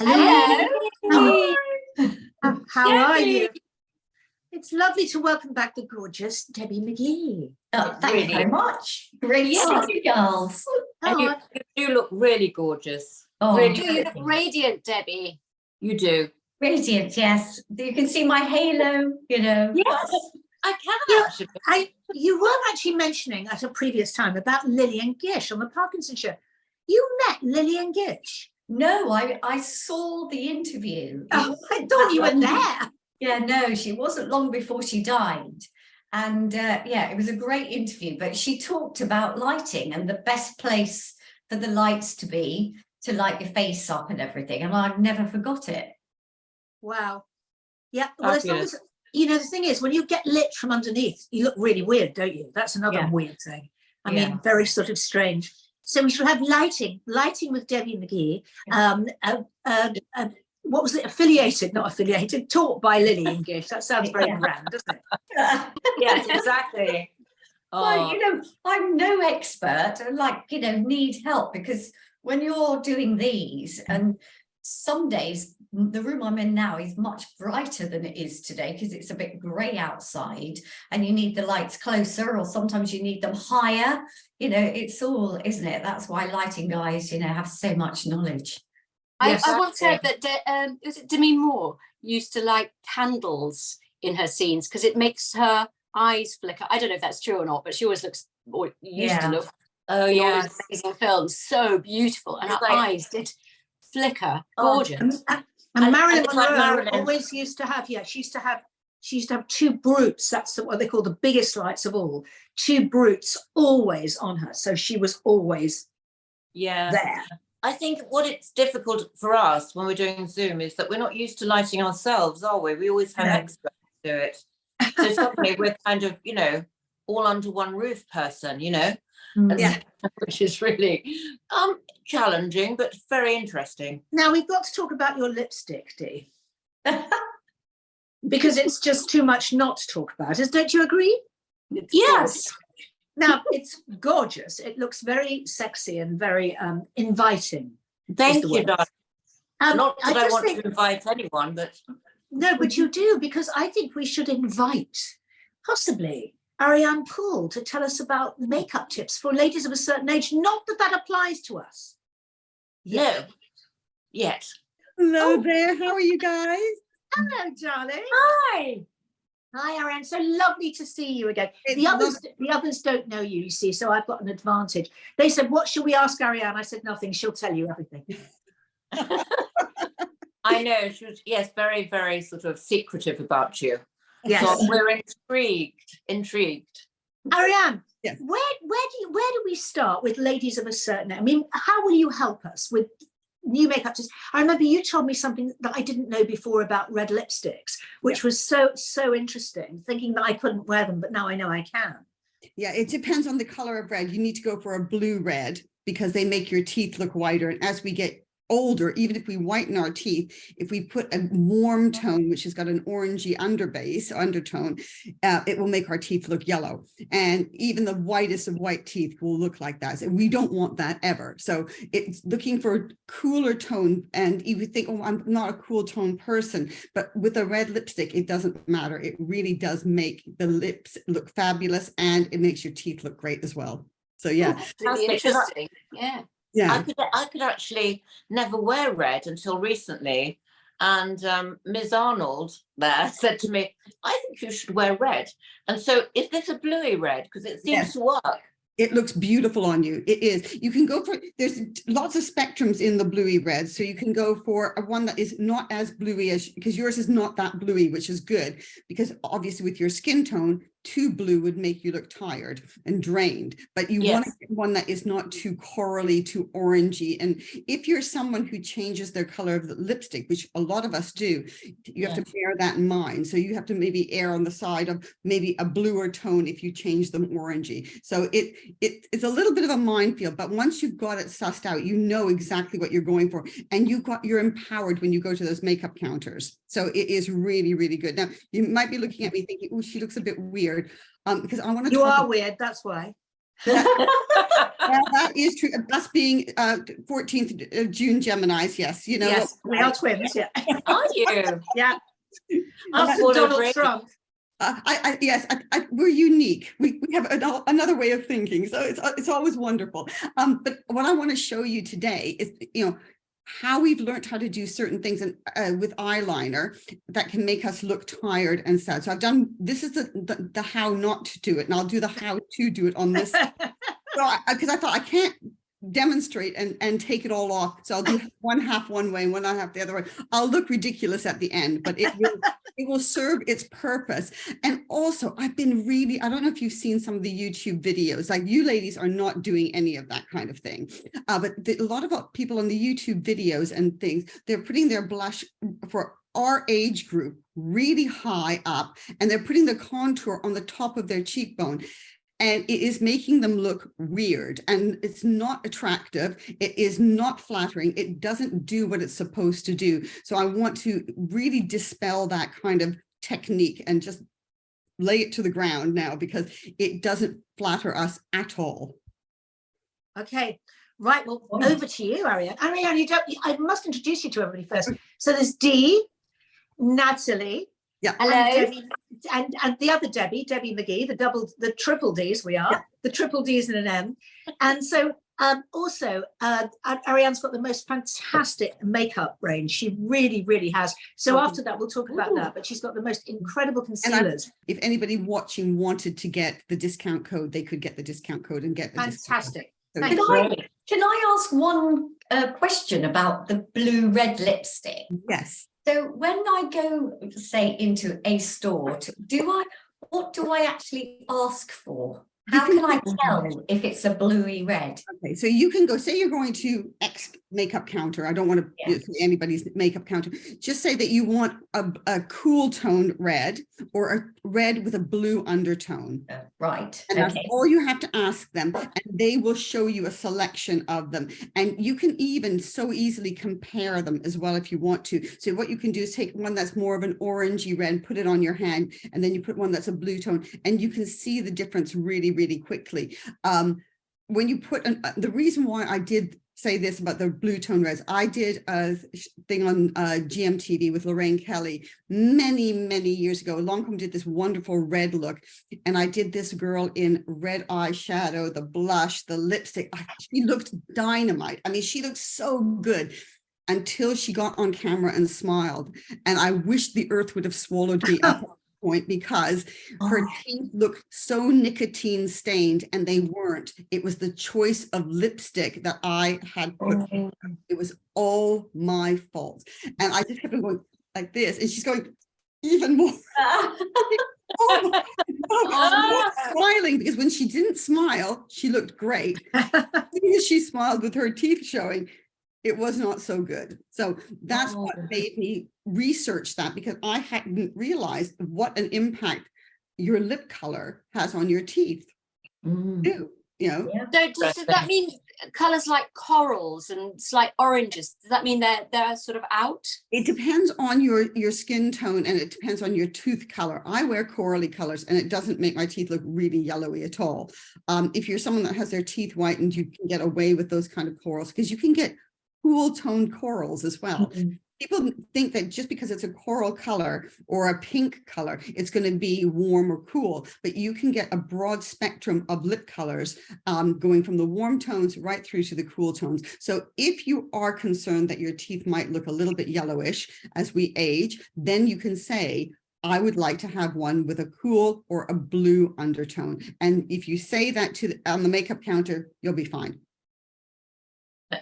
Hello. How are you? It's lovely to welcome back the gorgeous Debbie McGee. Oh, thank you very much. Great to see you, girls. And you do look really gorgeous. Oh, really, You look radiant, Debbie. you do. radiant, yes. You can see my halo, you know. Yes, I can actually. You were actually mentioning at a previous time about Lillian Gish on the Parkinson show. You met Lillian Gish? No, I saw the interview. Oh, I thought you were there. Yeah, no, she wasn't long before she died. And yeah, it was a great interview, but she talked about lighting and the best place for the lights to be to light your face up and everything. And I've never forgot it. Wow. Yeah, well, as long as, you know, the thing is, when you get lit from underneath, you look really weird, don't you? That's another weird thing. I mean, very sort of strange. So we should have lighting with Debbie McGee. What was it? Affiliated, not affiliated, taught by Lillian Gish. That sounds very grand, doesn't it? Yes, exactly. Well, you know, I'm no expert and need help, because when you're doing these, and some days the room I'm in now is much brighter than it is today because it's a bit grey outside and you need the lights closer, or sometimes you need them higher. You know, it's all, isn't it? That's why lighting guys, you know, have so much knowledge. Yes, I once heard that was it Demi Moore used to light candles in her scenes because it makes her eyes flicker. I don't know if that's true or not, but she always looks, or used to look, oh yeah, amazing films, so beautiful, and her eyes did flicker, gorgeous. And Marilyn Monroe always used to have, she used to have two brutes. That's what they call the biggest lights of all. Two brutes always on her, so she was always there. I think what it's difficult for us when we're doing Zoom is that we're not used to lighting ourselves, are we? We always have experts do it. So suddenly we're kind of, you know, all under one roof person, you know, which is really challenging, but very interesting. Now we've got to talk about your lipstick, Dee, because it's just too much not to talk about. Don't you agree? Yes. Now, it's gorgeous. It looks very sexy and very inviting. Thank you, darling. Not that I want to invite anyone, but... No, but you do, because I think we should invite, possibly, Ariane Poole to tell us about makeup tips for ladies of a certain age. Not that that applies to us. No. Yet. Hello there. How are you guys? Hello, darling. Hi. Hi, Ariane. So lovely to see you again. The others don't know you see, so I've got an advantage. They said, what should we ask Ariane? I said, nothing. She'll tell you everything. I know. She was, yes, very, very sort of secretive about you. Yes. So we're intrigued. Ariane, where do we start with ladies of a certain age? I mean, how will you help us with new makeup tips? I remember you told me something that I didn't know before about red lipsticks, which was so interesting, thinking that I couldn't wear them, but now I know I can. Yeah, it depends on the color of red. You need to go for a blue red because they make your teeth look whiter. And as we get older, even if we whiten our teeth, if we put a warm tone, which has got an orangey undertone, it will make our teeth look yellow. And even the whitest of white teeth will look like that. So we don't want that ever. So it's looking for a cooler tone. And you would think, oh, I'm not a cool tone person, but with a red lipstick, it doesn't matter. It really does make the lips look fabulous, and it makes your teeth look great as well. So yeah. Really interesting. Yeah. Yeah, I could actually never wear red until recently, and Ms. Arnold there said to me, I think you should wear red. And so is this a bluey red? Because it seems to work. it looks beautiful on you. It is. You can go for, there's lots of spectrums in the bluey red. So you can go for a one that is not as bluey as, because yours is not that bluey, which is good, because obviously with your skin tone, too blue would make you look tired and drained, but you want to get one that is not too corally, too orangey. And if you're someone who changes their color of the lipstick, which a lot of us do, you have to bear that in mind. So you have to maybe err on the side of maybe a bluer tone if you change them orangey. So it's a little bit of a minefield, but once you've got it sussed out, you know exactly what you're going for, and you're empowered when you go to those makeup counters. So it is really, really good. Now you might be looking at me thinking, oh, she looks a bit weird. Because I want to. You are weird. That's why. Well, that is true. Us being 14th of June Geminis, yes, you know. Yes, we are twins. Yeah, Are you? yeah. That's Us and what I Donald read. Trump. Yes, we're unique. We have another way of thinking, so it's always wonderful. But what I want to show you today is, you know, how we've learned how to do certain things with eyeliner that can make us look tired and sad. So I've done, this is the how not to do it, and I'll do the how to do it on this. So because I thought I can't demonstrate and take it all off, so I'll do one half one way and one half the other way. I'll look ridiculous at the end, but it will serve its purpose. And also, I've been really, I don't know if you've seen some of the YouTube videos, like you ladies are not doing any of that kind of thing, but a lot of people on the YouTube videos and things, they're putting their blush for our age group really high up, and they're putting the contour on the top of their cheekbone. And it is making them look weird, and it's not attractive. It is not flattering. It doesn't do what it's supposed to do. So I want to really dispel that kind of technique and just lay it to the ground now, because it doesn't flatter us at all. Okay, right. Well, over to you, Ariane. Ariane, I must introduce you to everybody first. So there's Dee, Natalie. Yeah. Hello. And the other Debbie McGee, the triple Ds we are, the triple Ds and an M. And so also Ariane's got the most fantastic makeup range. She really, really has. So after that, we'll talk about that, but she's got the most incredible concealers. If anybody watching wanted to get the discount code, they could get the discount code and get the Fantastic. discount Thank Can I ask one question about the blue-red lipstick? Yes. So when I go, say, into a store, what do I actually ask for? How can I tell if it's a bluey red? Okay, so you can go, say you're going to X makeup counter. I don't want to say anybody's makeup counter. Just say that you want a cool tone red, or a red with a blue undertone. Right. And that's all you have to ask them, and they will show you a selection of them. And you can even so easily compare them as well if you want to. So what you can do is take one that's more of an orangey red, put it on your hand, and then you put one that's a blue tone, and you can see the difference really, really quickly. When you put the reason why I did say this about the blue tone reds, I did a thing on GMTV with Lorraine Kelly many, many years ago. Lancome did this wonderful red look, and I did this girl in red eyeshadow, the blush, the lipstick. She looked dynamite. I mean, she looked so good until she got on camera and smiled, and I wish the earth would have swallowed me up. Point, because her teeth looked so nicotine stained, and they weren't. It was the choice of lipstick that I had put. It was all my fault, and I just kept on going like this, and she's going even more. Smiling, because when she didn't smile, she looked great. As soon as she smiled with her teeth showing, it was not so good. So that's what made me research that, because I hadn't realized what an impact your lip color has on your teeth. Too, you know. So does that mean colors like corals and slight oranges, does that mean they're sort of out? It depends on your skin tone, and it depends on your tooth color. I wear corally colors, and it doesn't make my teeth look really yellowy at all. If you're someone that has their teeth whitened, you can get away with those kind of corals, because you can get cool toned corals as well. People think that just because it's a coral color or a pink color, it's going to be warm or cool, but you can get a broad spectrum of lip colors, going from the warm tones right through to the cool tones. So if you are concerned that your teeth might look a little bit yellowish as we age, then you can say, I would like to have one with a cool or a blue undertone. And if you say that on the makeup counter, you'll be fine.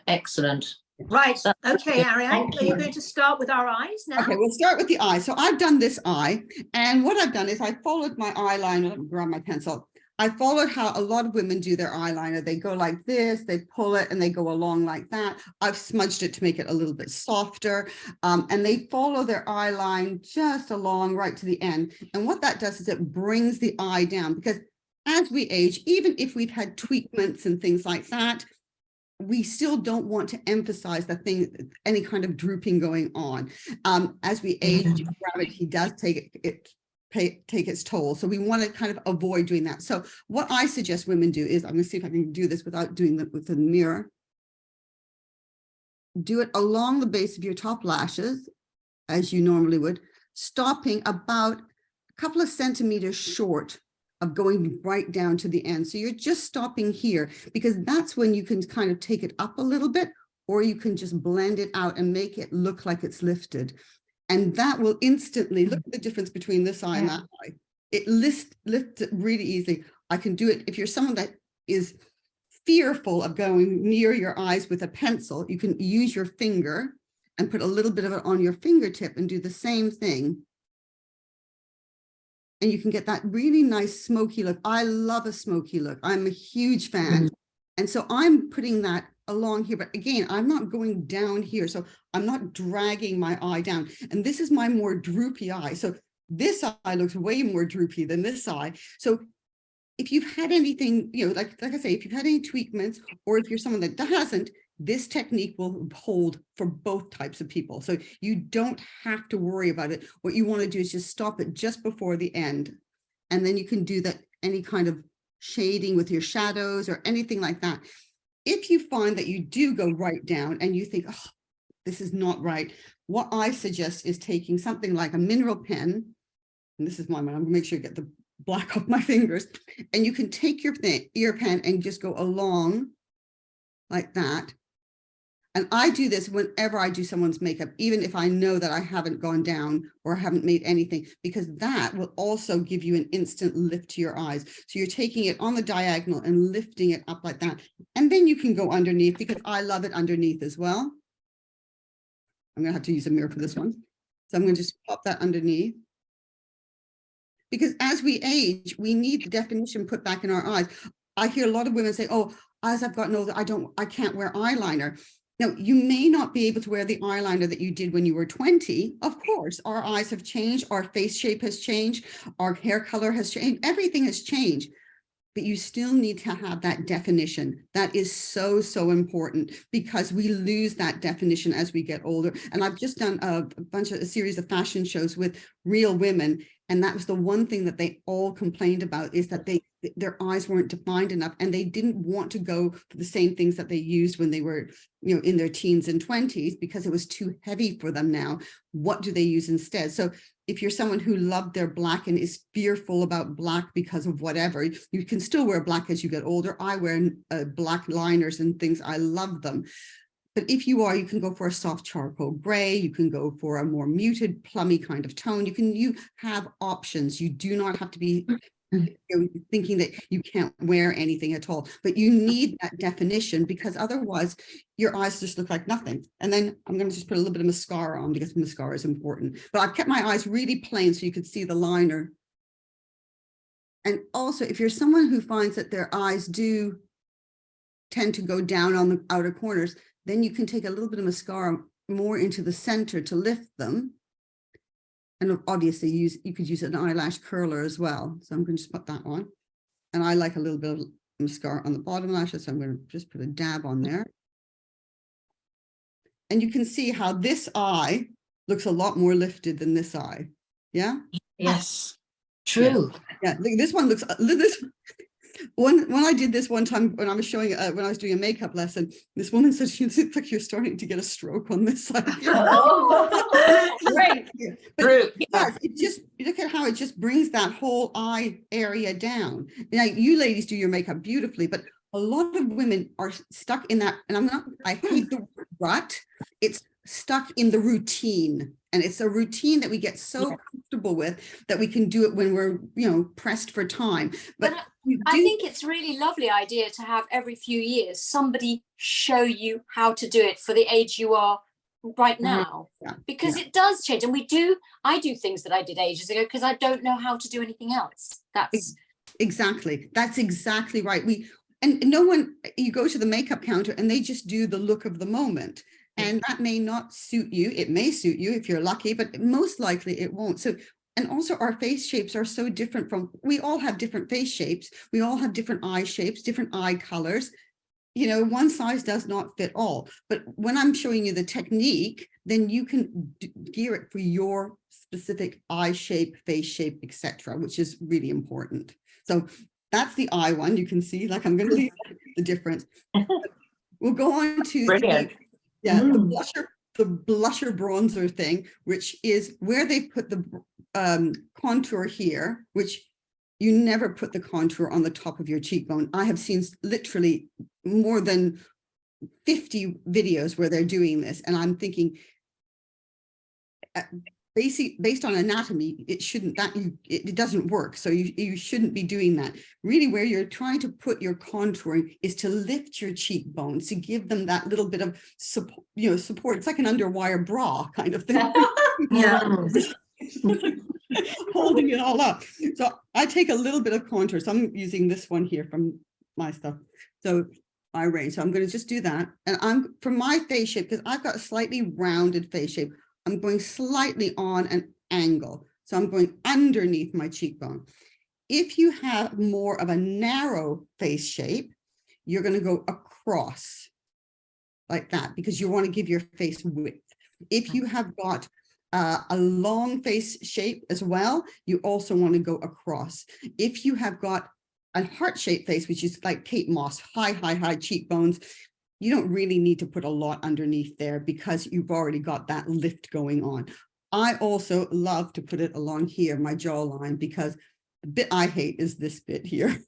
Excellent. Right. Okay, Ariane, are you going to start with our eyes now? Okay, we'll start with the eye. So I've done this eye, and what I've done is I followed my eyeliner. Let me grab my pencil. I followed how a lot of women do their eyeliner. They go like this, they pull it, and they go along like that. I've smudged it to make it a little bit softer, and they follow their eyeline just along right to the end. And what that does is it brings the eye down, because as we age, even if we've had tweakments and things like that, we still don't want to emphasize any kind of drooping going on. As we age, gravity does take it take its toll. So we want to kind of avoid doing that. So what I suggest women do is, I'm going to see if I can do this without doing it with the mirror. Do it along the base of your top lashes, as you normally would, stopping about a couple of centimeters short of going right down to the end. So you're just stopping here, because that's when you can kind of take it up a little bit, or you can just blend it out and make it look like it's lifted. And that will instantly, look at the difference between this eye and that eye. It lifts it really easily. I can do it. If you're someone that is fearful of going near your eyes with a pencil, you can use your finger and put a little bit of it on your fingertip and do the same thing. And you can get that really nice smoky look. I love a smoky look. I'm a huge fan. And so I'm putting that along here, but again, I'm not going down here. So I'm not dragging my eye down. And this is my more droopy eye. So this eye looks way more droopy than this eye. So if you've had anything, you know, like I say, if you've had any treatments, or if you're someone that hasn't, this technique will hold for both types of people. So you don't have to worry about it. What you want to do is just stop it just before the end. And then you can do that, any kind of shading with your shadows or anything like that. If you find that you do go right down and you think, oh, this is not right, what I suggest is taking something like a mineral pen, and this is mine, I'm going to make sure you get the black off my fingers, and you can take your pen and just go along like that. And I do this whenever I do someone's makeup, even if I know that I haven't gone down or haven't made anything, because that will also give you an instant lift to your eyes. So you're taking it on the diagonal and lifting it up like that. And then you can go underneath, because I love it underneath as well. I'm going to have to use a mirror for this one. So I'm going to just pop that underneath. Because as we age, we need the definition put back in our eyes. I hear a lot of women say, oh, as I've gotten older, I can't wear eyeliner. Now, you may not be able to wear the eyeliner that you did when you were 20. Of course, our eyes have changed, our face shape has changed, our hair color has changed, everything has changed. But you still need to have that definition. That is so, so important, because we lose that definition as we get older. And I've just done a series of fashion shows with real women. And that was the one thing that they all complained about, is that their eyes weren't defined enough, and they didn't want to go for the same things that they used when they were, you know, in their teens and 20s, because it was too heavy for them now. What do they use instead? So if you're someone who loved their black and is fearful about black because of whatever, you can still wear black as you get older. I wear black liners and things. I love them. But if you are, you can go for a soft charcoal gray. You can go for a more muted, plummy kind of tone. You have options. You do not have to be thinking that you can't wear anything at all. But you need that definition, because otherwise your eyes just look like nothing. And then I'm going to just put a little bit of mascara on, because mascara is important. But I've kept my eyes really plain so you can see the liner. And also, if you're someone who finds that their eyes do tend to go down on the outer corners, then you can take a little bit of mascara more into the center to lift them. And obviously you could use an eyelash curler as well. So I'm going to just put that on. And I like a little bit of mascara on the bottom lashes. So I'm going to just put a dab on there. And you can see how this eye looks a lot more lifted than this eye. Yeah? Yes. True. Yeah, this one looks, when I did this one time when I was showing when I was doing a makeup lesson, this woman said, she looks like you're starting to get a stroke on this side. Oh, great. Yeah. True. Yes, it just, look at how it just brings that whole eye area down. Now, you ladies do your makeup beautifully, but a lot of women are stuck in that, and I hate the word rut. It's stuck in the routine. And it's a routine that we get so comfortable with that we can do it when we're, you know, pressed for time. But I think it's a really lovely idea to have every few years somebody show you how to do it for the age you are right now, because it does change. And I do things that I did ages ago because I don't know how to do anything else. That's exactly right. And no one, you go to the makeup counter and they just do the look of the moment. And that may not suit you. It may suit you if you're lucky, but most likely it won't. So, and also our face shapes are so different we all have different face shapes. We all have different eye shapes, different eye colors. you know, one size does not fit all. But when I'm showing you the technique, then you can gear it for your specific eye shape, face shape, etc., which is really important. So that's the eye one. You can see, like, I'm going to leave the difference. We'll go on to Brilliant. the blusher bronzer thing, which is where they put the contour here, which you never put the contour on the top of your cheekbone. I have seen literally more than 50 videos where they're doing this, and I'm thinking, based on anatomy, it shouldn't, it doesn't work. So you shouldn't be doing that. Really, where you're trying to put your contouring is to lift your cheekbones, to give them that little bit of support, you know, support. It's like an underwire bra kind of thing. Yeah. Holding it all up. So I take a little bit of contour. So I'm using this one here from my stuff. So my range. So I'm going to just do that. And I'm, for my face shape, because I've got a slightly rounded face shape, I'm going slightly on an angle. So I'm going underneath my cheekbone. If you have more of a narrow face shape, you're going to go across like that, because you want to give your face width. If you have got a long face shape as well, you also want to go across. If you have got a heart-shaped face, which is like Kate Moss, high cheekbones, you don't really need to put a lot underneath there because you've already got that lift going on. I also love to put it along here, my jawline, because the bit I hate is this bit here.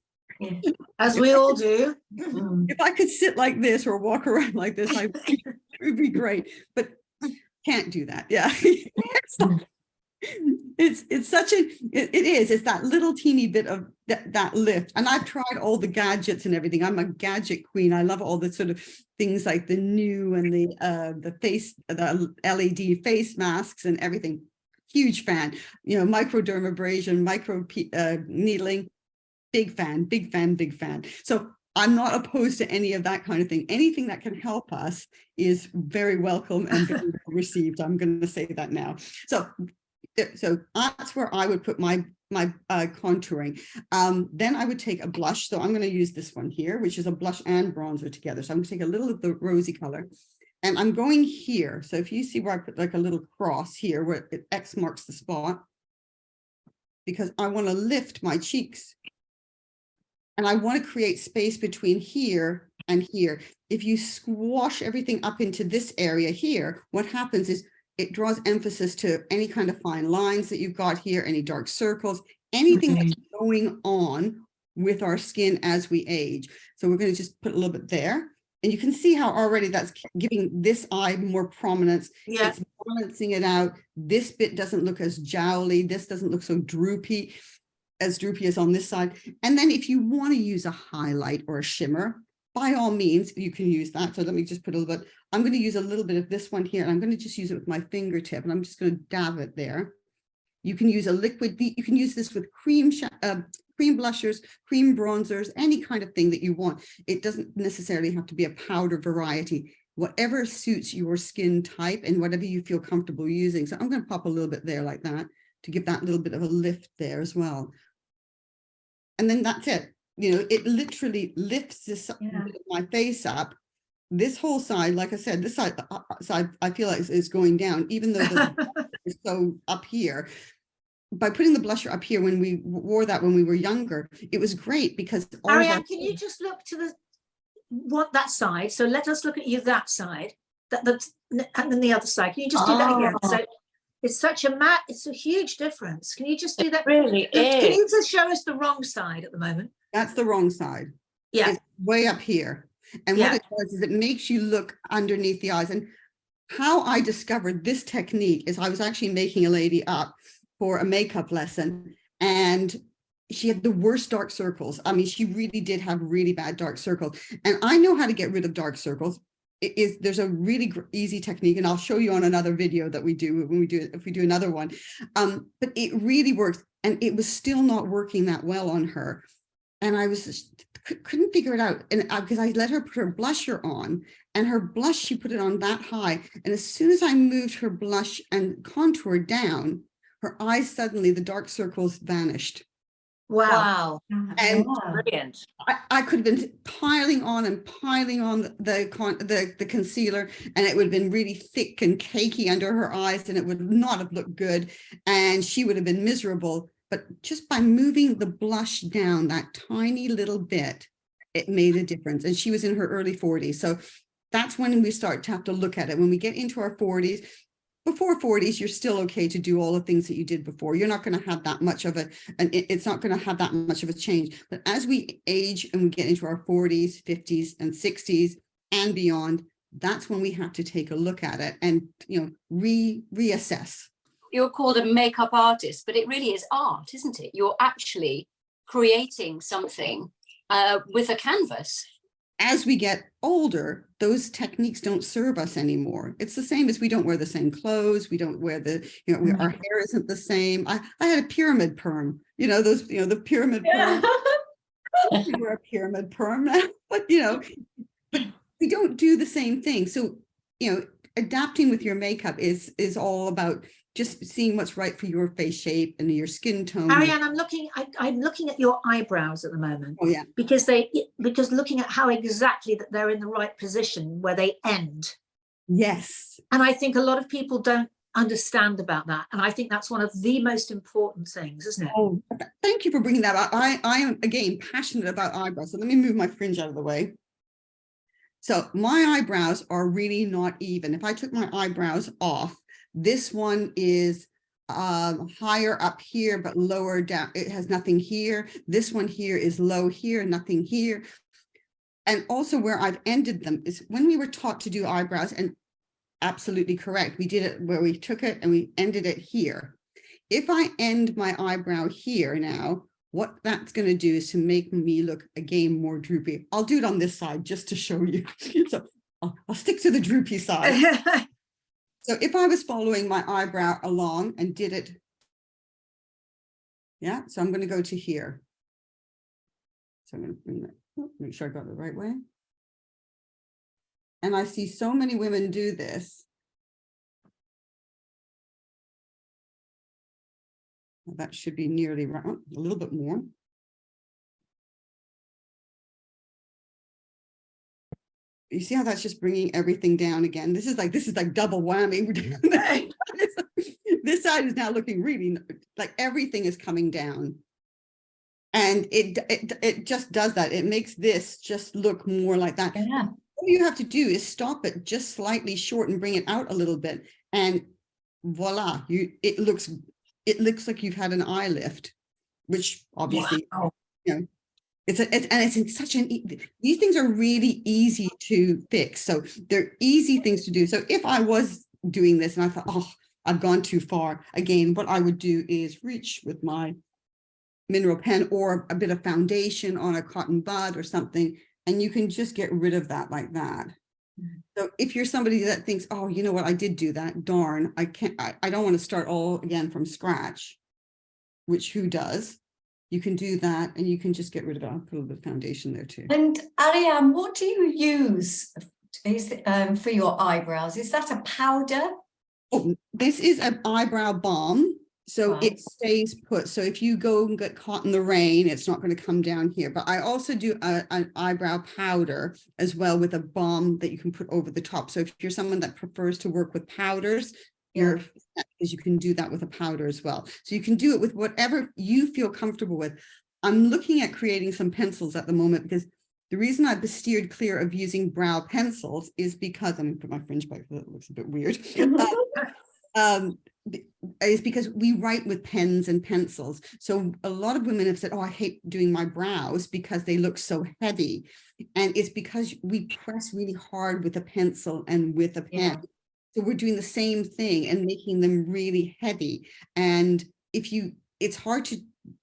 As we all do. If I could sit like this or walk around like this, it would be great, but can't do that. Yeah. It's such a, it is, it's that little teeny bit of that lift. And I've tried all the gadgets and everything. I'm a gadget queen. I love all the sort of things like the new and the LED face masks and everything. Huge fan, you know, microdermabrasion, micro needling, big fan. So I'm not opposed to any of that kind of thing. Anything that can help us is very welcome and very well received. I'm going to say that now. So that's where I would put my contouring. Then I would take a blush. So I'm going to use this one here, which is a blush and bronzer together. So I'm going to take a little of the rosy color, and I'm going here. So if you see where I put like a little cross here, where X marks the spot, because I want to lift my cheeks. And I want to create space between here and here. If you squash everything up into this area here, what happens is it draws emphasis to any kind of fine lines that you've got here, any dark circles, anything that's going on with our skin as we age. So we're going to just put a little bit there. And you can see how already that's giving this eye more prominence. Yeah. It's balancing it out. This bit doesn't look as jowly. This doesn't look so droopy as on this side. And then if you want to use a highlight or a shimmer, by all means, you can use that. So let me just put a little bit, I'm going to use a little bit of this one here, and I'm going to just use it with my fingertip, and I'm just going to dab it there. You can use a liquid, you can use this with cream blushers, cream bronzers, any kind of thing that you want. It doesn't necessarily have to be a powder variety, whatever suits your skin type and whatever you feel comfortable using. So I'm going to pop a little bit there like that to give that little bit of a lift there as well. And then that's it. You know, it literally lifts this my face up. This whole side, like I said, this side I feel like is going down, even though the is so up here. By putting the blusher up here, when we wore that when we were younger, it was great because Ariane, can you just look to that side? So let us look at you that side, and then the other side. Can you just do that again? So it's such a it's a huge difference. Can you just do that? It really is. Can you just show us the wrong side at the moment? That's the wrong side. Yeah. It's way up here. And what it does is it makes you look underneath the eyes. And how I discovered this technique is I was actually making a lady up for a makeup lesson, and she had the worst dark circles. I mean, she really did have really bad dark circles. And I know how to get rid of dark circles. There's a really easy technique, and I'll show you on another video that we do when we do, if we do another one. But it really works, and it was still not working that well on her. And I couldn't figure it out. And because I let her put her blusher on, and her blush, she put it on that high. And as soon as I moved her blush and contour down, her eyes suddenly, the dark circles vanished. Wow. Wow, And brilliant. I could have been piling on and piling on the concealer, and it would have been really thick and cakey under her eyes, and it would not have looked good, and she would have been miserable. But just by moving the blush down that tiny little bit, it made a difference. And she was in her early 40s. So that's when we start to have to look at it. When we get into our 40s, before 40s, you're still okay to do all the things that you did before. You're not going to have that much of it's not going to have that much of a change. But as we age and we get into our 40s, 50s, and 60s and beyond, that's when we have to take a look at it and, you know, reassess. You're called a makeup artist, but it really is art, isn't it? You're actually creating something with a canvas. As we get older, those techniques don't serve us anymore. It's the same as we don't wear the same clothes. We don't wear our hair isn't the same. I had a pyramid perm, the pyramid perm. We wear a pyramid perm now, but we don't do the same thing. So, adapting with your makeup is all about just seeing what's right for your face shape and your skin tone. Ariane, I'm looking at your eyebrows at the moment. Oh yeah. Because looking at how exactly that they're in the right position where they end. Yes. And I think a lot of people don't understand about that. And I think that's one of the most important things, isn't it? Oh, thank you for bringing that up. I am, again, passionate about eyebrows. So let me move my fringe out of the way. So my eyebrows are really not even. If I took my eyebrows off, this one is higher up here, but lower down. It has nothing here. This one here is low here, nothing here. And also where I've ended them is when we were taught to do eyebrows, and absolutely correct. We did it where we took it and we ended it here. If I end my eyebrow here now, what that's going to do is to make me look again more droopy. I'll do it on this side just to show you. So I'll stick to the droopy side. So if I was following my eyebrow along and did it, yeah, so I'm going to go to here. So I'm going to bring that, make sure I got it the right way. And I see so many women do this. That should be nearly right, a little bit more. You see how that's just bringing everything down again? This is like double whammy. This side is now looking really like everything is coming down. And it just does that. It makes this just look more like that. Yeah. All you have to do is stop it just slightly short and bring it out a little bit. And voila, it looks like you've had an eye lift, which obviously, wow. It's in such an, these things are really easy to fix. So they're easy things to do. So if I was doing this and I thought, oh, I've gone too far, again, what I would do is reach with my mineral pen or a bit of foundation on a cotton bud or something, and you can just get rid of that like that. So if you're somebody that thinks, oh, you know what, I did do that, darn, I don't want to start all again from scratch, which who does? You can do that and you can just get rid of it. I'll put a little bit of foundation there too. And Ariane, what do you use for your eyebrows? Is that a powder? Oh, this is an eyebrow balm. So Right. it stays put. So if you go and get caught in the rain, it's not going to come down here. But I also do an eyebrow powder as well with a balm that you can put over the top. So if you're someone that prefers to work with powders, because you can do that with a powder as well. So you can do it with whatever you feel comfortable with. I'm looking at creating some pencils at the moment because the reason I've steered clear of using brow pencils is because I'm going to put my fringe back because it looks a bit weird. Is because we write with pens and pencils. So a lot of women have said, oh, I hate doing my brows because they look so heavy. And it's because we press really hard with a pencil and with a pen. Yeah. So we're doing the same thing and making them really heavy. And it's hard to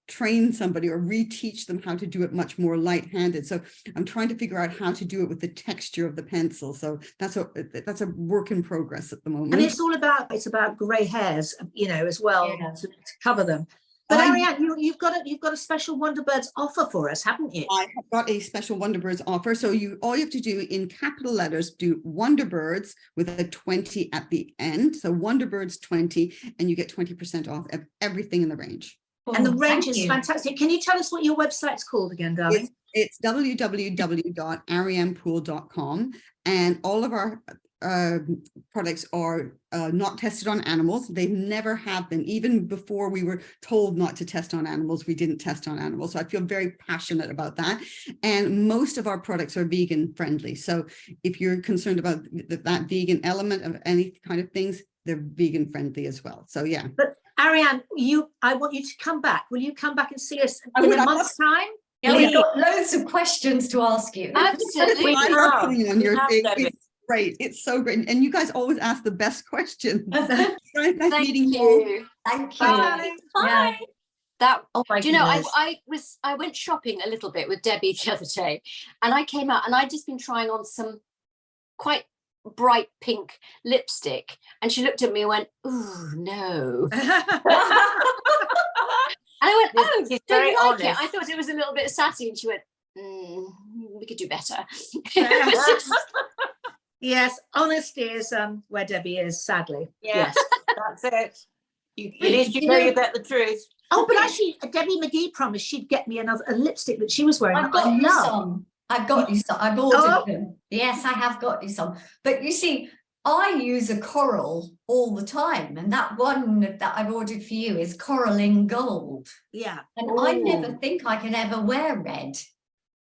train somebody or reteach them how to do it much more light-handed. So I'm trying to figure out how to do it with the texture of the pencil. So that's a work in progress at the moment. And it's about grey hairs, as well, to cover them. But Ariane, you've got a special Wonderbirds offer for us, haven't you? I have got a special Wonderbirds offer. So all you have to do in capital letters, do Wonderbirds with a 20 at the end. So Wonderbirds 20, and you get 20% off of everything in the range. And the Oh, range thank is you. fantastic. Can you tell us what your website's called again, darling? It's www.arianepoole.com, and all of our products are not tested on animals. They never have been. Even before we were told not to test on animals, we didn't test on animals. So I feel very passionate about that. And most of our products are vegan friendly. So if you're concerned about that vegan element of any kind of things, they're vegan friendly as well. So yeah. But Ariane, I want you to come back. Will you come back and see us in would a love month's time? Yeah, we've got loads of questions to ask you. Absolutely. I love coming on your have, thing. Debbie. It's great. It's so great. And you guys always ask the best questions. Nice Thank meeting you all. you. Thank you. Bye. Yeah. That Oh my do you know, goodness. I went shopping a little bit with Debbie the other day, and I came out and I'd just been trying on some quite bright pink lipstick, and she looked at me and went, "Ooh, no." And I went, "Oh, She's don't very you like honest. it?" I thought it was a little bit sassy, and she went, "We could do better." Yes, honesty is where Debbie is, sadly. Yeah, Yes. that's it. At least you know you get the truth. Oh, but actually, Debbie McGee promised she'd get me a lipstick that she was wearing. I've that I got you love. some. I've got you some. I've ordered Oh. them. Yes, I have got you some. But you see, I use a coral all the time. And that one that I've ordered for you is coral in gold. Yeah. And I never Ooh. think I can ever wear red.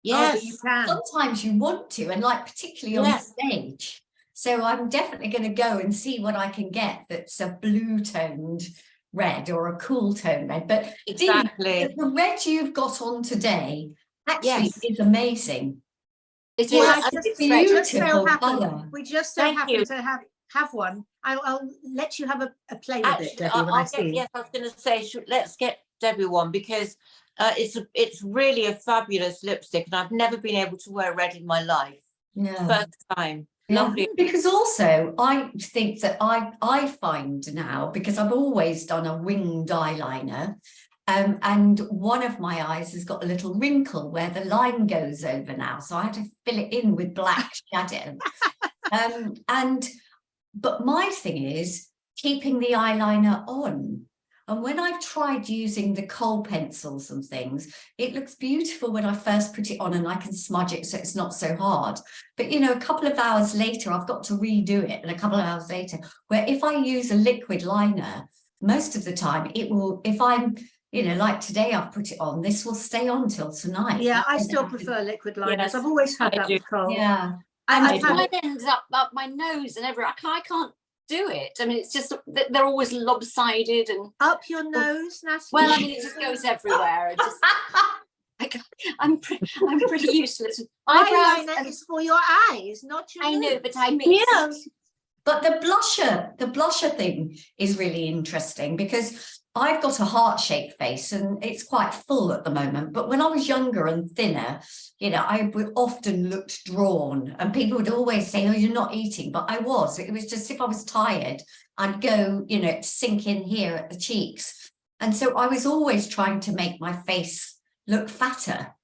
Yes, you can. Sometimes you want to, and like particularly on Yes. stage. So I'm definitely going to go and see what I can get that's a blue toned red or a cool tone red. But Dee, Exactly. the red you've got on today actually Yes. is amazing. It Well, is. I It's just- we just so beautiful happen- colour. We just so Thank happen you. to have one. I'll let you have a play with Actually, it, Debbie, when I see you. yes, I was going to say, let's get Debbie one, because it's really a fabulous lipstick, and I've never been able to wear red in my life. Yeah. First time. Yeah, Lovely. because also I think that I find now, because I've always done a winged eyeliner, and one of my eyes has got a little wrinkle where the line goes over now, so I had to fill it in with black shadow. But my thing is keeping the eyeliner on. And when I've tried using the kohl pencils and things, it looks beautiful when I first put it on, and I can smudge it so it's not so hard. But, you know, a couple of hours later, I've got to redo it. And a couple of hours later, where if I use a liquid liner, most of the time it will, if I'm, you know, like today I've put it on, this will stay on till tonight. Yeah, I still prefer liquid liners. Yes, I've always had I that do. with Cole. Yeah. And I I've do. had Mine ends up my nose and everywhere. I can't do it. I mean, it's just they're always lopsided and up your nose, Natalie. well, I mean, it just goes everywhere. And just I'm pretty useless. Eyebrows, eyeliner is for your eyes, not your I know, nose. but I mix. But the blusher thing is really interesting, because I've got a heart-shaped face and it's quite full at the moment. But when I was younger and thinner, you know, I would often looked drawn, and people would always say, "Oh, you're not eating." But I was. It was just, if I was tired, I'd go, you know, sink in here at the cheeks. And so I was always trying to make my face look fatter.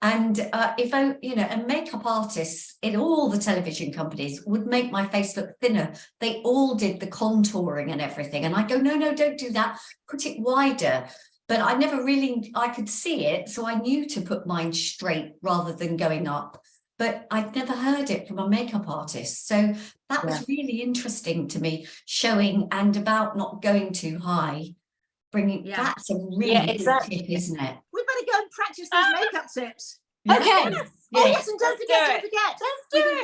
And if I, you know, and makeup artists in all the television companies would make my face look thinner. They all did the contouring and everything. And I go, no, don't do that. Put it wider. But I never really, I could see it. So I knew to put mine straight rather than going up. But I'd never heard it from a makeup artist. So that was really interesting to me, showing and about not going too high. Bringing, that's a really good tip, isn't it? We better go and practice these makeup tips. Okay. Yes. Oh yes, and don't Let's forget, do it.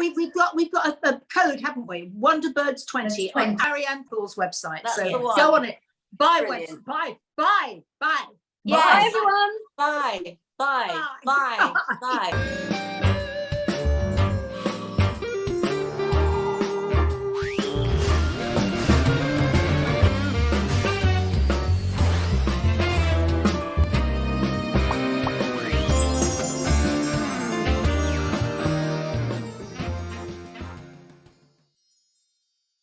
we've got a code, haven't we? Wonderbirds 20 on 20. Ariane Poole's website. That's So the one. go on it. Bye, Brilliant. bye. Bye, Yes. everyone. Bye. Bye. Bye. Bye.